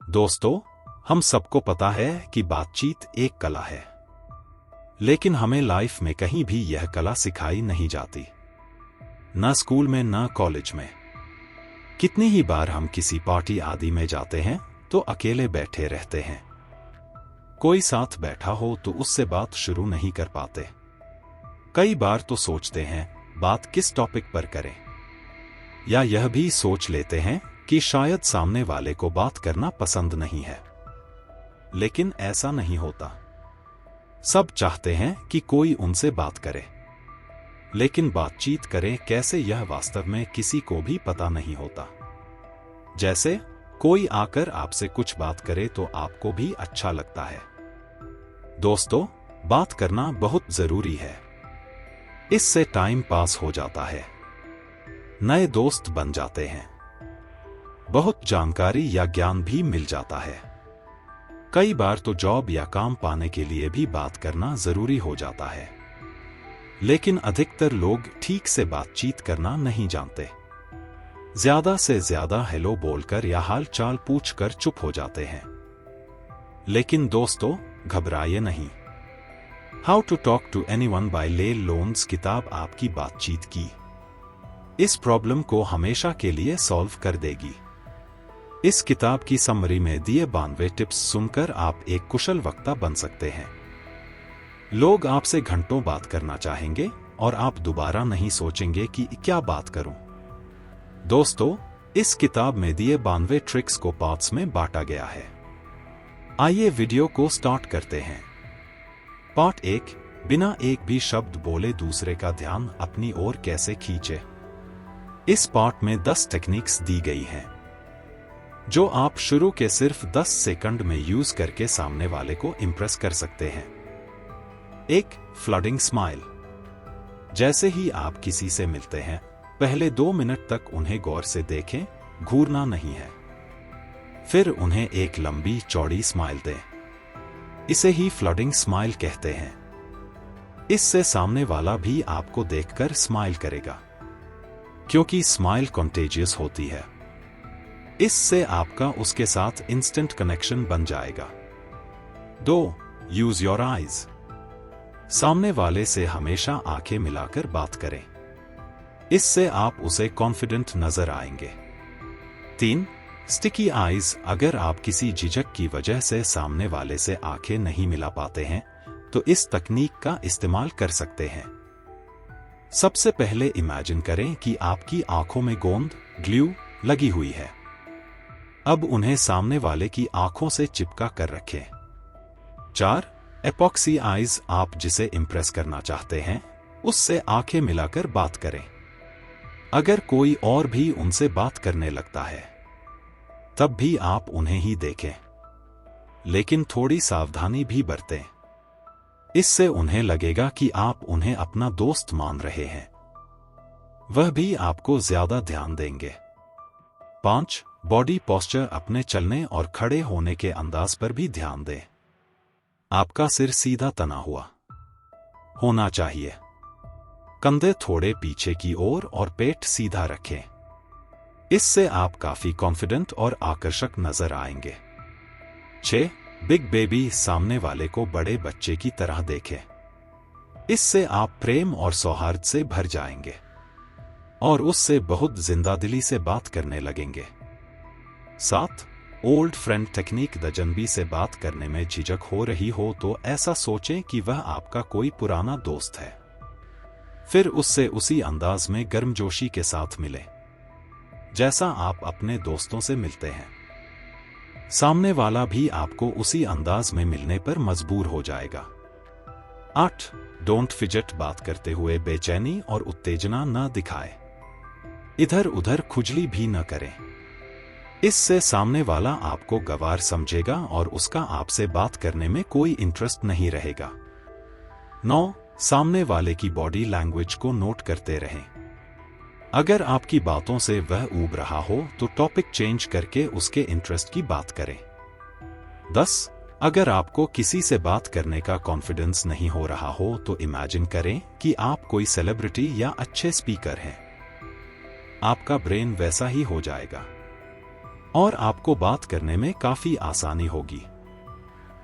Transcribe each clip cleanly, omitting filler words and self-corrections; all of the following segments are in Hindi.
दोस्तों, हम सबको पता है कि बातचीत एक कला है, लेकिन हमें लाइफ में कहीं भी यह कला सिखाई नहीं जाती। ना स्कूल में, ना कॉलेज में। कितनी ही बार हम किसी पार्टी आदि में जाते हैं तो अकेले बैठे रहते हैं। कोई साथ बैठा हो तो उससे बात शुरू नहीं कर पाते। कई बार तो सोचते हैं बात किस टॉपिक पर करें, या यह भी सोच लेते हैं कि शायद सामने वाले को बात करना पसंद नहीं है। लेकिन ऐसा नहीं होता। सब चाहते हैं कि कोई उनसे बात करे, लेकिन बातचीत करें कैसे यह वास्तव में किसी को भी पता नहीं होता। जैसे कोई आकर आपसे कुछ बात करे तो आपको भी अच्छा लगता है। दोस्तों, बात करना बहुत जरूरी है। इससे टाइम पास हो जाता है, नए दोस्त बन जाते हैं, बहुत जानकारी या ज्ञान भी मिल जाता है। कई बार तो जॉब या काम पाने के लिए भी बात करना जरूरी हो जाता है। लेकिन अधिकतर लोग ठीक से बातचीत करना नहीं जानते। ज्यादा से ज्यादा हेलो बोलकर या हाल चाल पूछकर चुप हो जाते हैं। लेकिन दोस्तों, घबराइए नहीं। How to talk to anyone by Leil Lowndes किताब आपकी बातचीत की इस प्रॉब्लम को हमेशा के लिए सॉल्व कर देगी। इस किताब की समरी में दिए 92 टिप्स सुनकर आप एक कुशल वक्ता बन सकते हैं। लोग आपसे घंटों बात करना चाहेंगे और आप दोबारा नहीं सोचेंगे कि क्या बात करूं। दोस्तों, इस किताब में दिए 92 ट्रिक्स को पार्ट्स में बांटा गया है। आइए वीडियो को स्टार्ट करते हैं। पार्ट 1, बिना एक भी शब्द बोले दूसरे का ध्यान अपनी ओर कैसे खींचे। इस पार्ट में 10 टेक्निक्स दी गई हैं, जो आप शुरू के सिर्फ 10 सेकंड में यूज करके सामने वाले को इंप्रेस कर सकते हैं। 1. Flooding smile. जैसे ही आप किसी से मिलते हैं, पहले 2 मिनट तक उन्हें गौर से देखें, घूरना नहीं है। फिर उन्हें एक लंबी चौड़ी स्माइल दें। इसे ही फ्लडिंग स्माइल कहते हैं। इससे सामने वाला भी आपको देखकर स्माइल करेगा, क्योंकि स्माइल कॉन्टेजियस होती है। इससे आपका उसके साथ इंस्टेंट कनेक्शन बन जाएगा। 2. Use your eyes. सामने वाले से हमेशा आंखें मिलाकर बात करें। इससे आप उसे कॉन्फिडेंट नजर आएंगे। 3. Sticky eyes. अगर आप किसी झिझक की वजह से सामने वाले से आंखें नहीं मिला पाते हैं, तो इस तकनीक का इस्तेमाल कर सकते हैं। सबसे पहले इमेजिन करें कि आपकी आंखों में गोंद ग्लू लगी हुई है। अब उन्हें सामने वाले की आंखों से चिपका कर रखें। 4. Epoxy eyes. आप जिसे इंप्रेस करना चाहते हैं, उससे आंखें मिलाकर बात करें। अगर कोई और भी उनसे बात करने लगता है, तब भी आप उन्हें ही देखें, लेकिन थोड़ी सावधानी भी बरतें। इससे उन्हें लगेगा कि आप उन्हें अपना दोस्त मान रहे हैं। वह भी आपको ज्यादा ध्यान देंगे। 5. Body posture. अपने चलने और खड़े होने के अंदाज पर भी ध्यान दें। आपका सिर सीधा तना हुआ होना चाहिए, कंधे थोड़े पीछे की ओर और पेट सीधा रखें। इससे आप काफी कॉन्फिडेंट और आकर्षक नजर आएंगे। 6. Big baby. सामने वाले को बड़े बच्चे की तरह देखें। इससे आप प्रेम और सौहार्द से भर जाएंगे और उससे बहुत जिंदादिली से बात करने लगेंगे। 7. Old friend technique. दजनबी से बात करने में झिझक हो रही हो तो ऐसा सोचें कि वह आपका कोई पुराना दोस्त है। फिर उससे उसी अंदाज में गर्मजोशी के साथ मिलें, जैसा आप अपने दोस्तों से मिलते हैं। सामने वाला भी आपको उसी अंदाज में मिलने पर मजबूर हो जाएगा। 8. Don't fidget. बात करते हुए बेचैनी और उत्तेजना न दिखाएं। इधर उधर खुजली भी न करें। इससे सामने वाला आपको गंवार समझेगा और उसका आपसे बात करने में कोई इंटरेस्ट नहीं रहेगा। 9. सामने वाले की बॉडी लैंग्वेज को नोट करते रहें। अगर आपकी बातों से वह ऊब रहा हो तो टॉपिक चेंज करके उसके इंटरेस्ट की बात करें। 10. अगर आपको किसी से बात करने का कॉन्फिडेंस नहीं हो रहा हो तो इमेजिन करें कि आप कोई सेलिब्रिटी या अच्छे स्पीकर हैं। आपका ब्रेन वैसा ही हो जाएगा। और आपको बात करने में काफी आसानी होगी।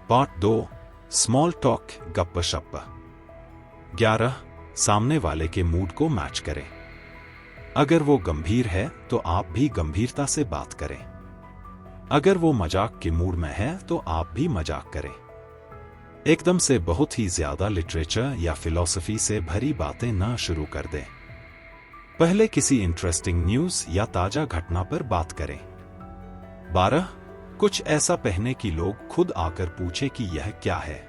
Part 2, small talk, गप्प-शप्प। 11, सामने वाले के मूड को मैच करें। अगर वो गंभीर है तो आप भी गंभीरता से बात करें। अगर वो मजाक के मूड में है तो आप भी मजाक करें। एकदम से बहुत ही ज्यादा लिटरेचर या फिलॉसफी से भरी बातें ना शुरू कर दें। पहले किसी इंटरेस्टिंग न्यूज या ताजा घटना पर बात करें। 12, कुछ ऐसा पहने कि लोग खुद आकर पूछे कि यह क्या है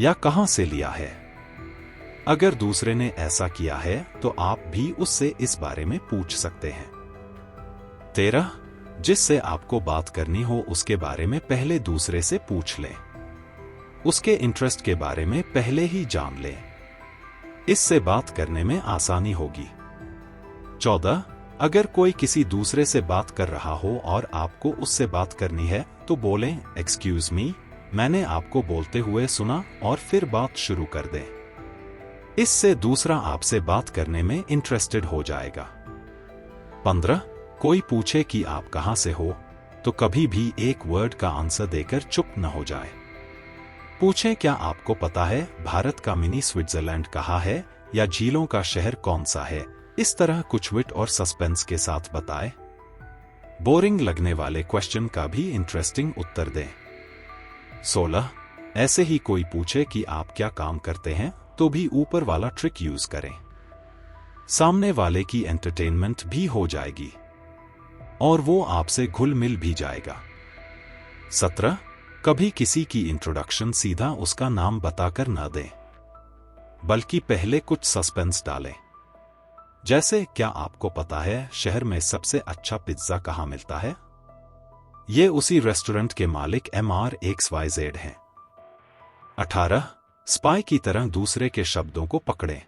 या कहां से लिया है। अगर दूसरे ने ऐसा किया है तो आप भी उससे इस बारे में पूछ सकते हैं। 13, जिससे आपको बात करनी हो उसके बारे में पहले दूसरे से पूछ लें। उसके इंटरेस्ट के बारे में पहले ही जान लें। इससे बात करने में आसानी होगी। 14, अगर कोई किसी दूसरे से बात कर रहा हो और आपको उससे बात करनी है तो बोलें, एक्सक्यूज मी, मैंने आपको बोलते हुए सुना, और फिर बात शुरू कर दें। इससे दूसरा आपसे बात करने में इंटरेस्टेड हो जाएगा। 15, कोई पूछे कि आप कहां से हो तो कभी भी एक वर्ड का आंसर देकर चुप न हो जाए। पूछें, क्या आपको पता है भारत का मिनी स्विट्जरलैंड कहाँ है, या झीलों का शहर कौन सा है। इस तरह कुछ विट और सस्पेंस के साथ बताएं। बोरिंग लगने वाले क्वेश्चन का भी इंटरेस्टिंग उत्तर दें। 16, ऐसे ही कोई पूछे कि आप क्या काम करते हैं तो भी ऊपर वाला ट्रिक यूज करें। सामने वाले की एंटरटेनमेंट भी हो जाएगी और वो आपसे घुल मिल भी जाएगा। 17, कभी किसी की इंट्रोडक्शन सीधा उसका नाम बताकर न दें, बल्कि पहले कुछ सस्पेंस डालें। जैसे, क्या आपको पता है शहर में सबसे अच्छा पिज्जा कहाँ मिलता है? ये उसी रेस्टोरेंट के मालिक MRXYZ हैं। 18, स्पाई की तरह दूसरे के शब्दों को पकड़ें।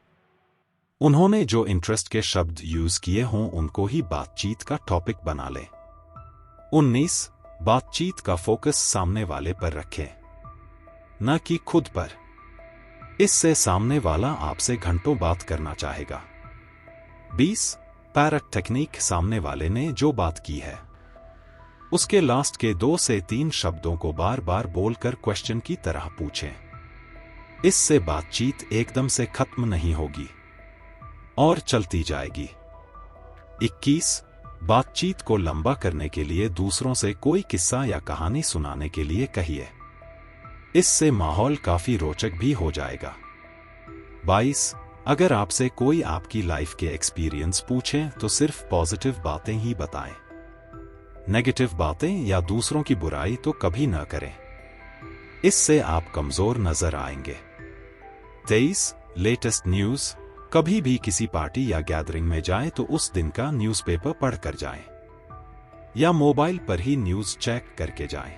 उन्होंने जो इंटरेस्ट के शब्द यूज किए हों उनको ही बातचीत का टॉपिक बना लें। 19, बातचीत का फोकस सामने वाले पर रखें, न कि खुद पर। इससे सामने वाला आपसे घंटों बात करना चाहेगा। 20, पैरट टेक्निक, सामने वाले ने जो बात की है उसके लास्ट के 2 से 3 शब्दों को बार बार बोलकर क्वेश्चन की तरह पूछें। इससे बातचीत एकदम से खत्म नहीं होगी और चलती जाएगी। 21, बातचीत को लंबा करने के लिए दूसरों से कोई किस्सा या कहानी सुनाने के लिए कहिए। इससे माहौल काफी रोचक भी हो जाएगा। 22, अगर आपसे कोई आपकी लाइफ के एक्सपीरियंस पूछे तो सिर्फ पॉजिटिव बातें ही बताएं। नेगेटिव बातें या दूसरों की बुराई तो कभी न करें। इससे आप कमजोर नजर आएंगे। 23, लेटेस्ट न्यूज, कभी भी किसी पार्टी या गैदरिंग में जाएं तो उस दिन का न्यूज़पेपर पढ़कर जाएं या मोबाइल पर ही न्यूज चेक करके जाएं।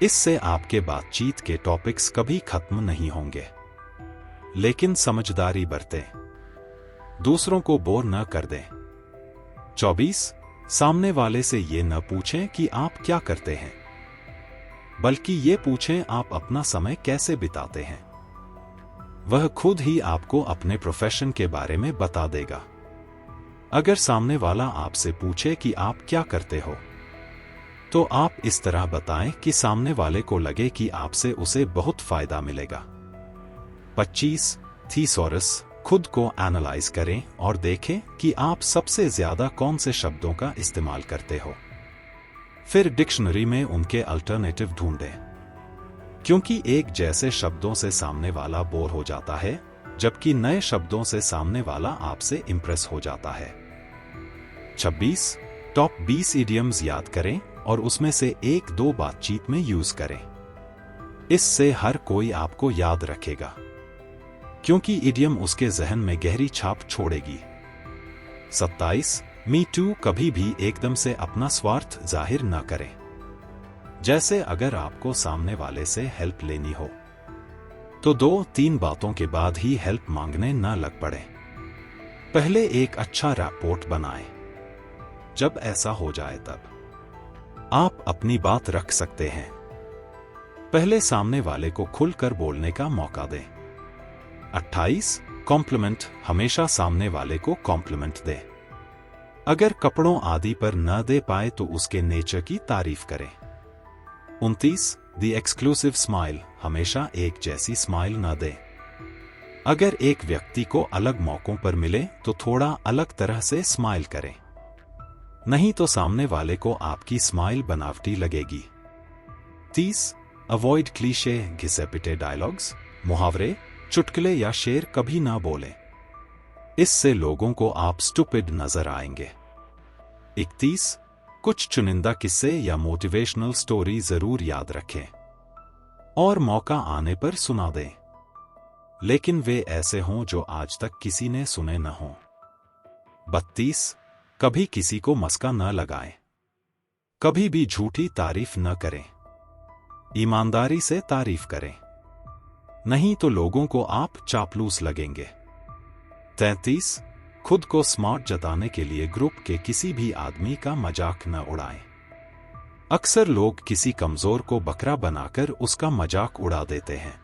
इससे आपके बातचीत के टॉपिक्स कभी खत्म नहीं होंगे। लेकिन समझदारी बरतें, दूसरों को बोर न कर दें। 24, सामने वाले से ये न पूछें कि आप क्या करते हैं, बल्कि ये पूछें आप अपना समय कैसे बिताते हैं। वह खुद ही आपको अपने प्रोफेशन के बारे में बता देगा। अगर सामने वाला आपसे पूछे कि आप क्या करते हो तो आप इस तरह बताएं कि सामने वाले को लगे कि आपसे उसे बहुत फायदा मिलेगा। 25, थीसॉरस, खुद को एनालाइज करें और देखें कि आप सबसे ज्यादा कौन से शब्दों का इस्तेमाल करते हो। फिर डिक्शनरी में उनके अल्टरनेटिव ढूंढें, क्योंकि एक जैसे शब्दों से सामने वाला बोर हो जाता है, जबकि नए शब्दों से सामने वाला आपसे इंप्रेस हो जाता है। 26, टॉप 20 इडियम्स याद करें और उसमें से 1-2 बातचीत में यूज करें। इससे हर कोई आपको याद रखेगा, क्योंकि इडियम उसके जहन में गहरी छाप छोड़ेगी। 27, मी टू, कभी भी एकदम से अपना स्वार्थ जाहिर न करें। जैसे अगर आपको सामने वाले से हेल्प लेनी हो तो 2-3 बातों के बाद ही हेल्प मांगने न लग पड़े। पहले एक अच्छा रैपोर्ट बनाएं। जब ऐसा हो जाए तब आप अपनी बात रख सकते हैं। पहले सामने वाले को खुलकर बोलने का मौका दें। 28, कॉम्प्लीमेंट, हमेशा सामने वाले को कॉम्प्लीमेंट दें। अगर कपड़ों आदि पर न दे पाए तो उसके नेचर की तारीफ करें। 29 द एक्सक्लूसिव स्माइल, हमेशा एक जैसी स्माइल न दें। अगर एक व्यक्ति को अलग मौकों पर मिले तो थोड़ा अलग तरह से स्माइल करें, नहीं तो सामने वाले को आपकी स्माइल बनावटी लगेगी। 30 अवॉइड क्लीशे, घिसे पिटे डायलॉग्स, मुहावरे, चुटकुले या शेर कभी ना बोलें, इससे लोगों को आप स्टूपिड नजर आएंगे। 31 कुछ चुनिंदा किस्से या मोटिवेशनल स्टोरी जरूर याद रखें और मौका आने पर सुना दें, लेकिन वे ऐसे हों जो आज तक किसी ने सुने न हों। 32 कभी किसी को मस्का न लगाएं, कभी भी झूठी तारीफ न करें, ईमानदारी से तारीफ करें, नहीं तो लोगों को आप चापलूस लगेंगे। 33 खुद को स्मार्ट जताने के लिए ग्रुप के किसी भी आदमी का मजाक न उड़ाएं। अक्सर लोग किसी कमजोर को बकरा बनाकर उसका मजाक उड़ा देते हैं,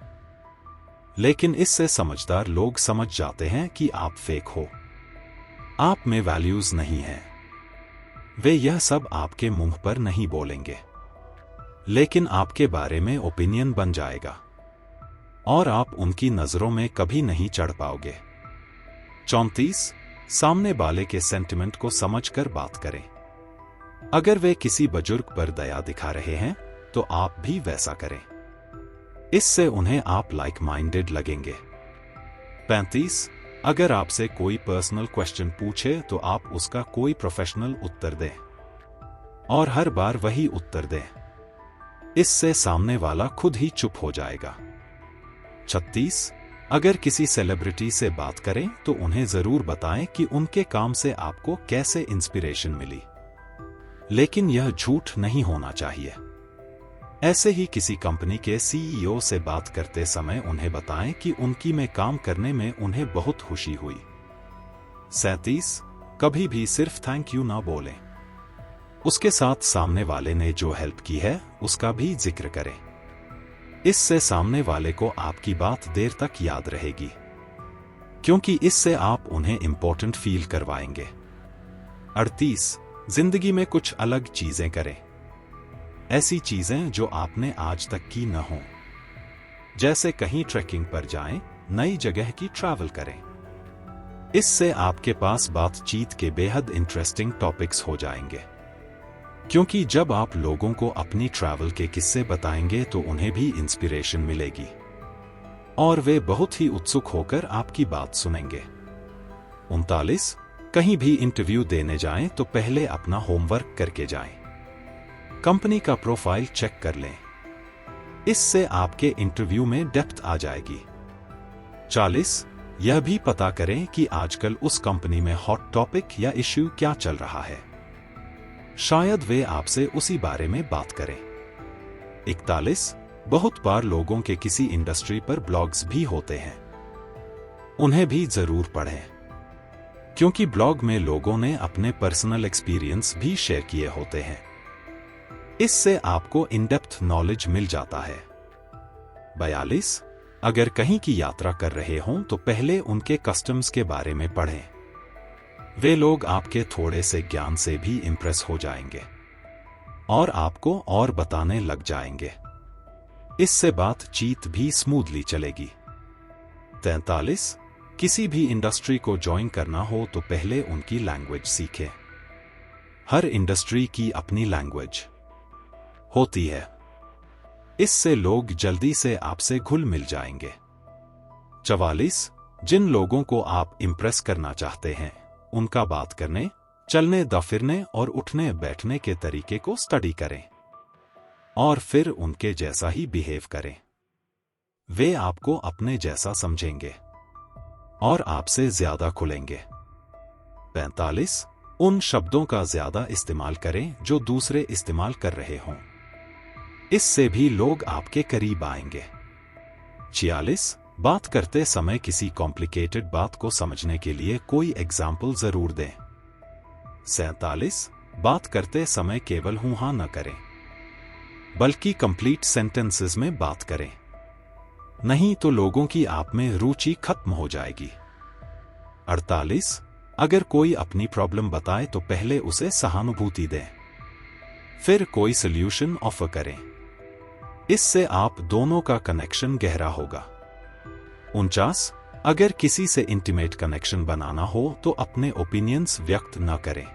लेकिन इससे समझदार लोग समझ जाते हैं कि आप फेक हो, आप में वैल्यूज नहीं है। वे यह सब आपके मुंह पर नहीं बोलेंगे, लेकिन आपके बारे में ओपिनियन बन जाएगा और आप उनकी नजरों में कभी नहीं चढ़ पाओगे। 34 सामने वाले के सेंटिमेंट को समझकर बात करें। अगर वे किसी बुजुर्ग पर दया दिखा रहे हैं तो आप भी वैसा करें, इससे उन्हें आप लाइक माइंडेड लगेंगे। 35 अगर आपसे कोई पर्सनल क्वेश्चन पूछे तो आप उसका कोई प्रोफेशनल उत्तर दें और हर बार वही उत्तर दें, इससे सामने वाला खुद ही चुप हो जाएगा। 36 अगर किसी सेलिब्रिटी से बात करें तो उन्हें जरूर बताएं कि उनके काम से आपको कैसे इंस्पिरेशन मिली, लेकिन यह झूठ नहीं होना चाहिए। ऐसे ही किसी कंपनी के सीईओ से बात करते समय उन्हें बताएं कि उनकी में काम करने में उन्हें बहुत खुशी हुई। 37 कभी भी सिर्फ थैंक यू ना बोलें, उसके साथ सामने वाले ने जो हेल्प की है उसका भी जिक्र करें, इससे सामने वाले को आपकी बात देर तक याद रहेगी, क्योंकि इससे आप उन्हें इंपॉर्टेंट फील करवाएंगे। 38 जिंदगी में कुछ अलग चीजें करें, ऐसी चीजें जो आपने आज तक की न हो, जैसे कहीं ट्रैकिंग पर जाएं, नई जगह की ट्रैवल करें, इससे आपके पास बातचीत के बेहद इंटरेस्टिंग टॉपिक्स हो जाएंगे, क्योंकि जब आप लोगों को अपनी ट्रैवल के किस्से बताएंगे तो उन्हें भी इंस्पिरेशन मिलेगी और वे बहुत ही उत्सुक होकर आपकी बात सुनेंगे। 39 कहीं भी इंटरव्यू देने जाएं तो पहले अपना होमवर्क करके जाएं, कंपनी का प्रोफाइल चेक कर लें, इससे आपके इंटरव्यू में डेप्थ आ जाएगी। 40 यह भी पता करें कि आजकल उस कंपनी में हॉट टॉपिक या इश्यू क्या चल रहा है, शायद वे आपसे उसी बारे में बात करें। 41 बहुत बार लोगों के किसी इंडस्ट्री पर ब्लॉग्स भी होते हैं, उन्हें भी जरूर पढ़ें, क्योंकि ब्लॉग में लोगों ने अपने पर्सनल एक्सपीरियंस भी शेयर किए होते हैं, इससे आपको इन डेप्थ नॉलेज मिल जाता है। 42 अगर कहीं की यात्रा कर रहे हों तो पहले उनके कस्टम्स के बारे में पढ़ें, वे लोग आपके थोड़े से ज्ञान से भी इंप्रेस हो जाएंगे और आपको और बताने लग जाएंगे, इससे बातचीत भी स्मूथली चलेगी। 43 किसी भी इंडस्ट्री को ज्वाइन करना हो तो पहले उनकी लैंग्वेज सीखें, हर इंडस्ट्री की अपनी लैंग्वेज होती है, इससे लोग जल्दी से आपसे घुल मिल जाएंगे। 44 जिन लोगों को आप इंप्रेस करना चाहते हैं उनका बात करने, चलने फिरने और उठने बैठने के तरीके को स्टडी करें और फिर उनके जैसा ही बिहेव करें, वे आपको अपने जैसा समझेंगे और आपसे ज्यादा खुलेंगे। 45 उन शब्दों का ज्यादा इस्तेमाल करें जो दूसरे इस्तेमाल कर रहे हों, इससे भी लोग आपके करीब आएंगे। 46 बात करते समय किसी कॉम्प्लिकेटेड बात को समझने के लिए कोई एग्जाम्पल जरूर दें। 47 बात करते समय केवल हूं हां न करें, बल्कि कंप्लीट सेंटेंसेस में बात करें, नहीं तो लोगों की आप में रुचि खत्म हो जाएगी। 48 अगर कोई अपनी प्रॉब्लम बताए तो पहले उसे सहानुभूति दें, फिर कोई सॉल्यूशन ऑफर करें। इससे आप दोनों का कनेक्शन गहरा होगा। 49, अगर किसी से इंटीमेट कनेक्शन बनाना हो तो अपने ओपिनियंस व्यक्त न करें,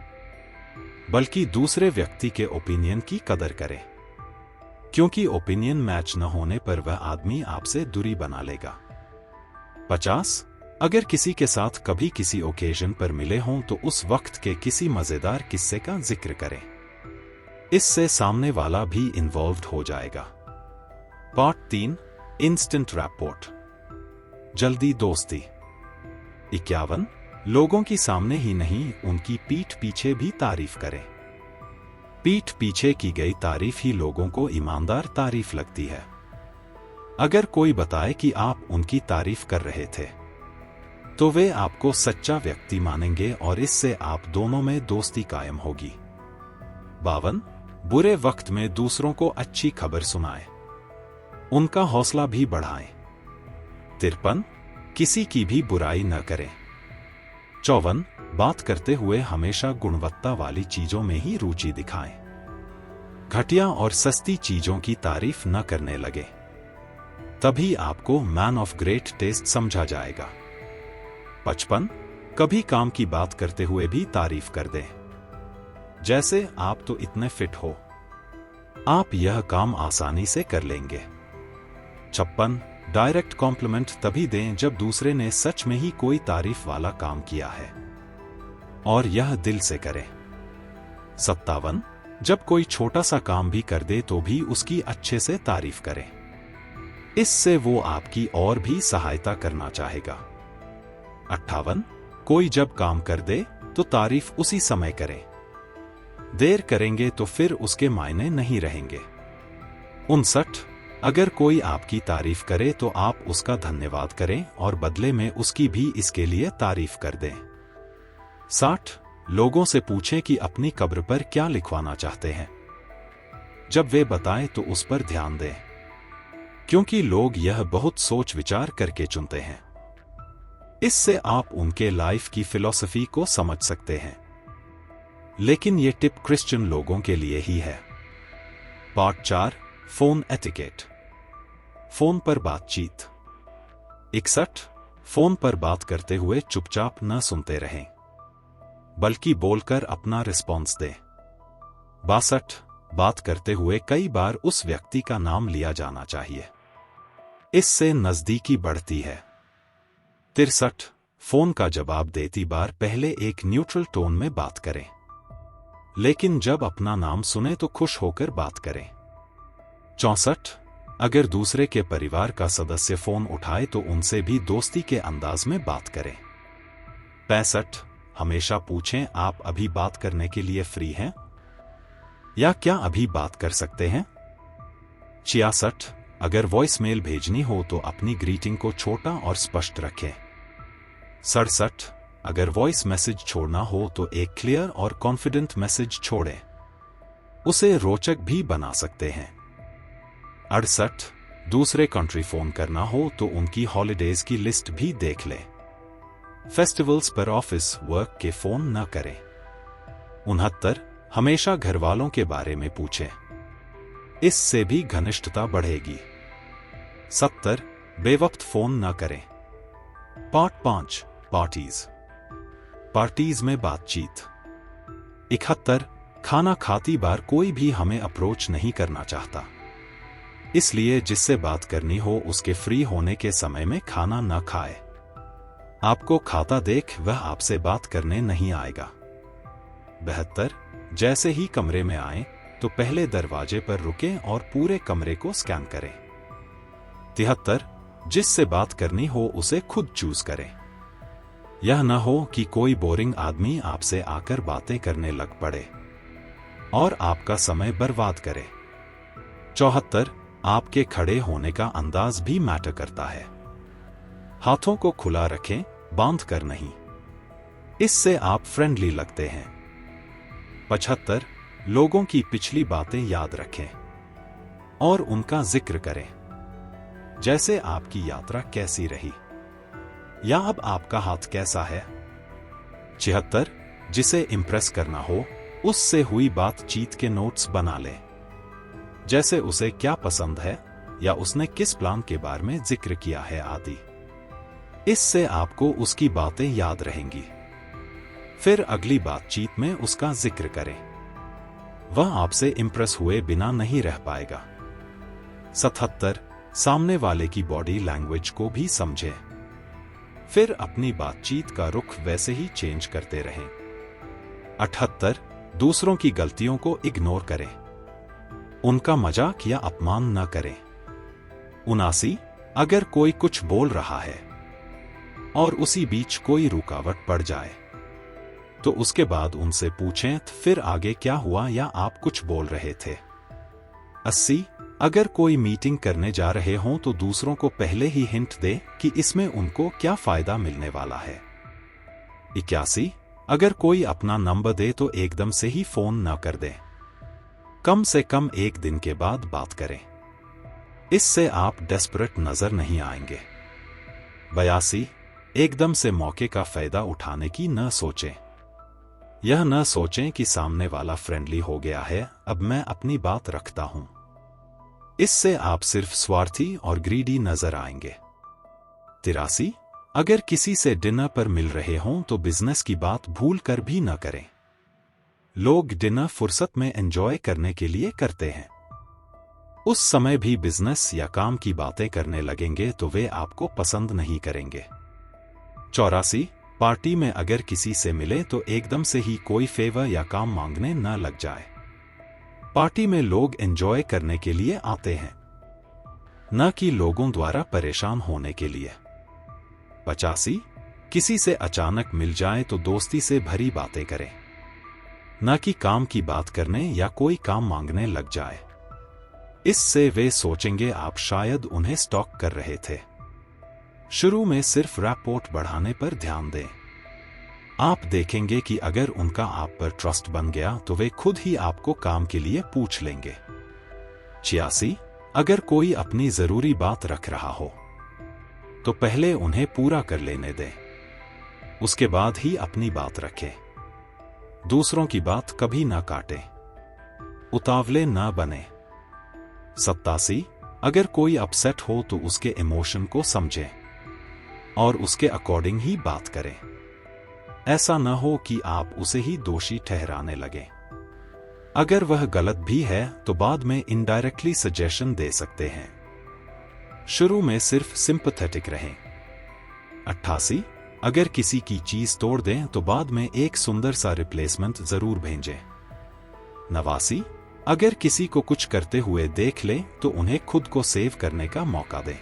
बल्कि दूसरे व्यक्ति के ओपिनियन की कदर करें, क्योंकि ओपिनियन मैच न होने पर वह आदमी आपसे दूरी बना लेगा। 50, अगर किसी के साथ कभी किसी ओकेजन पर मिले हों तो उस वक्त के किसी मजेदार किस्से का जिक्र करें, इससे सामने वाला भी इन्वॉल्व्ड हो जाएगा। पार्ट 3, इंस्टेंट रैपोर्ट, जल्दी दोस्ती। 51, लोगों की सामने ही नहीं उनकी पीठ पीछे भी तारीफ करें। पीठ पीछे की गई तारीफ ही लोगों को ईमानदार तारीफ लगती है। अगर कोई बताए कि आप उनकी तारीफ कर रहे थे तो वे आपको सच्चा व्यक्ति मानेंगे और इससे आप दोनों में दोस्ती कायम होगी। 52, बुरे वक्त में दूसरों को अच्छी खबर सुनाएं, उनका हौसला भी बढ़ाएं। 53, किसी की भी बुराई न करें। 54, बात करते हुए हमेशा गुणवत्ता वाली चीजों में ही रुचि दिखाएं, घटिया और सस्ती चीजों की तारीफ न करने लगे, तभी आपको मैन ऑफ ग्रेट टेस्ट समझा जाएगा। 55, कभी काम की बात करते हुए भी तारीफ कर दें, जैसे आप तो इतने फिट हो, आप यह काम आसानी से कर लेंगे। 56, डायरेक्ट कॉम्प्लीमेंट तभी दें जब दूसरे ने सच में ही कोई तारीफ वाला काम किया है और यह दिल से करें। 57, जब कोई छोटा सा काम भी कर दे तो भी उसकी अच्छे से तारीफ करें, इससे वो आपकी और भी सहायता करना चाहेगा। 58, कोई जब काम कर दे तो तारीफ उसी समय करें, देर करेंगे तो फिर उसके मायने नहीं रहेंगे। 59, अगर कोई आपकी तारीफ करे तो आप उसका धन्यवाद करें और बदले में उसकी भी इसके लिए तारीफ कर दें। 60, लोगों से पूछें कि अपनी कब्र पर क्या लिखवाना चाहते हैं। जब वे बताएं तो उस पर ध्यान दें, क्योंकि लोग यह बहुत सोच विचार करके चुनते हैं। इससे आप उनके लाइफ की फिलॉसफी को समझ सकते हैं। लेकिन ये टिप क्रिश्चियन लोगों के लिए ही है। पार्ट 4, फोन एटिकेट, फोन पर बातचीत। 61, फोन पर बात करते हुए चुपचाप न सुनते रहें, बल्कि बोलकर अपना रिस्पॉन्स दें। 62, बात करते हुए कई बार उस व्यक्ति का नाम लिया जाना चाहिए, इससे नजदीकी बढ़ती है। 63, फोन का जवाब देती बार पहले एक न्यूट्रल टोन में बात करें, लेकिन जब अपना नाम सुने तो खुश होकर बात करें। 64, अगर दूसरे के परिवार का सदस्य फोन उठाए तो उनसे भी दोस्ती के अंदाज में बात करें। 65, हमेशा पूछें आप अभी बात करने के लिए फ्री हैं या क्या अभी बात कर सकते हैं। 66, अगर वॉइस मेल भेजनी हो तो अपनी ग्रीटिंग को छोटा और स्पष्ट रखें। 67, अगर वॉइस मैसेज छोड़ना हो तो एक क्लियर और कॉन्फिडेंट मैसेज छोड़ें, उसे रोचक भी बना सकते हैं। 68, दूसरे कंट्री फोन करना हो तो उनकी हॉलिडेज की लिस्ट भी देख लें। फेस्टिवल्स पर ऑफिस वर्क के फोन न करें। 69, हमेशा घर वालों के बारे में पूछें, इससे भी घनिष्ठता बढ़ेगी। 70, बेवक्त फोन न करें। पार्ट 5, पार्टीज, पार्टीज में बातचीत। 71, खाना खाती बार कोई भी हमें अप्रोच नहीं करना चाहता, इसलिए जिससे बात करनी हो उसके फ्री होने के समय में खाना न खाए। आपको खाता देख वह आपसे बात करने नहीं आएगा। 72, जैसे ही कमरे में आए तो पहले दरवाजे पर रुकें और पूरे कमरे को स्कैन करें। 73, जिससे बात करनी हो उसे खुद चूज करें, यह न हो कि कोई बोरिंग आदमी आपसे आकर बातें करने लग पड़े और आपका समय बर्बाद करे। 74, आपके खड़े होने का अंदाज भी मैटर करता है। हाथों को खुला रखें, बांध कर नहीं, इससे आप फ्रेंडली लगते हैं। 75, लोगों की पिछली बातें याद रखें और उनका जिक्र करें, जैसे आपकी यात्रा कैसी रही या अब आपका हाथ कैसा है। 76 जिसे इम्प्रेस करना हो उससे हुई बातचीत के नोट्स बना ले, जैसे उसे क्या पसंद है या उसने किस प्लान के बारे में जिक्र किया है आदि। इससे आपको उसकी बातें याद रहेंगी। फिर अगली बातचीत में उसका जिक्र करें। वह आपसे इम्प्रेस हुए बिना नहीं रह पाएगा। 77 सामने वाले की बॉडी लैंग्वेज को भी समझें। फिर अपनी बातचीत का रुख वैसे ही चेंज करते रहें। 78 दूसरों की गलतियों को इग्नोर करें, उनका मजाक या अपमान न करें। 79 अगर कोई कुछ बोल रहा है और उसी बीच कोई रुकावट पड़ जाए तो उसके बाद उनसे पूछें फिर आगे क्या हुआ या आप कुछ बोल रहे थे। 80 अगर कोई मीटिंग करने जा रहे हों तो दूसरों को पहले ही हिंट दे कि इसमें उनको क्या फायदा मिलने वाला है। 81 अगर कोई अपना नंबर दे तो एकदम से ही फोन न कर दे, कम से कम 1 दिन के बाद बात करें। इससे आप डेस्परेट नजर नहीं आएंगे। 82 एकदम से मौके का फायदा उठाने की न सोचें। यह न सोचें कि सामने वाला फ्रेंडली हो गया है, अब मैं अपनी बात रखता हूं। इससे आप सिर्फ स्वार्थी और ग्रीडी नजर आएंगे। 83 अगर किसी से डिनर पर मिल रहे हों तो बिजनेस की बात भूल कर भी न करें। लोग डिनर फुर्सत में एंजॉय करने के लिए करते हैं। उस समय भी बिजनेस या काम की बातें करने लगेंगे तो वे आपको पसंद नहीं करेंगे। 84 पार्टी में अगर किसी से मिले तो एकदम से ही कोई फेवर या काम मांगने न लग जाए। पार्टी में लोग एंजॉय करने के लिए आते हैं, न कि लोगों द्वारा परेशान होने के लिए। 85 किसी से अचानक मिल जाए तो दोस्ती से भरी बातें करें, न कि काम की बात करने या कोई काम मांगने लग जाए। इससे वे सोचेंगे आप शायद उन्हें स्टॉक कर रहे थे। शुरू में सिर्फ रैपोर्ट बढ़ाने पर ध्यान दें। आप देखेंगे कि अगर उनका आप पर ट्रस्ट बन गया तो वे खुद ही आपको काम के लिए पूछ लेंगे। 86 अगर कोई अपनी जरूरी बात रख रहा हो तो पहले उन्हें पूरा कर लेने दें, उसके बाद ही अपनी बात रखें। दूसरों की बात कभी ना काटें, उतावले ना बने। 87 अगर कोई अपसेट हो तो उसके इमोशन को समझें और उसके अकॉर्डिंग ही बात करें। ऐसा न हो कि आप उसे ही दोषी ठहराने लगें। अगर वह गलत भी है तो बाद में इनडायरेक्टली सजेशन दे सकते हैं। शुरू में सिर्फ सिंपैथेटिक रहें। 88 अगर किसी की चीज तोड़ दें तो बाद में एक सुंदर सा रिप्लेसमेंट जरूर भेजें। 89 अगर किसी को कुछ करते हुए देख लें तो उन्हें खुद को सेव करने का मौका दें,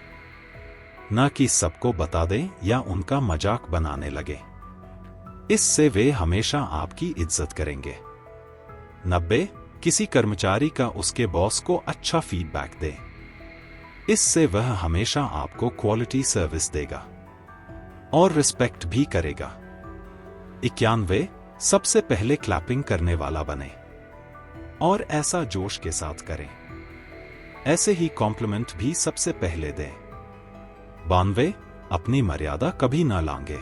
न कि सबको बता दें या उनका मजाक बनाने लगे। इससे वे हमेशा आपकी इज्जत करेंगे। 90 किसी कर्मचारी का उसके बॉस को अच्छा फीडबैक दें, इससे वह हमेशा आपको क्वालिटी सर्विस देगा और रिस्पेक्ट भी करेगा। 91 सबसे पहले क्लैपिंग करने वाला बने और ऐसा जोश के साथ करें। ऐसे ही कॉम्प्लीमेंट भी सबसे पहले दें। 92 अपनी मर्यादा कभी ना लांघे।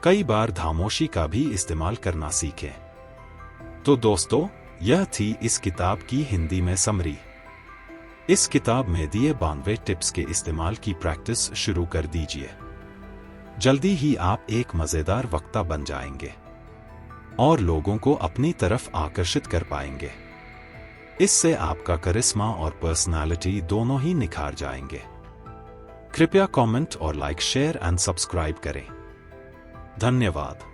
कई बार खामोशी का भी इस्तेमाल करना सीखें। तो दोस्तों, यह थी इस किताब की हिंदी में समरी। इस किताब में दिए 92 टिप्स के इस्तेमाल की प्रैक्टिस शुरू कर दीजिए। जल्दी ही आप एक मजेदार वक्ता बन जाएंगे और लोगों को अपनी तरफ आकर्षित कर पाएंगे। इससे आपका करिश्मा और पर्सनालिटी दोनों ही निखार जाएंगे। कृपया कमेंट और लाइक, शेयर एंड सब्सक्राइब करें। धन्यवाद।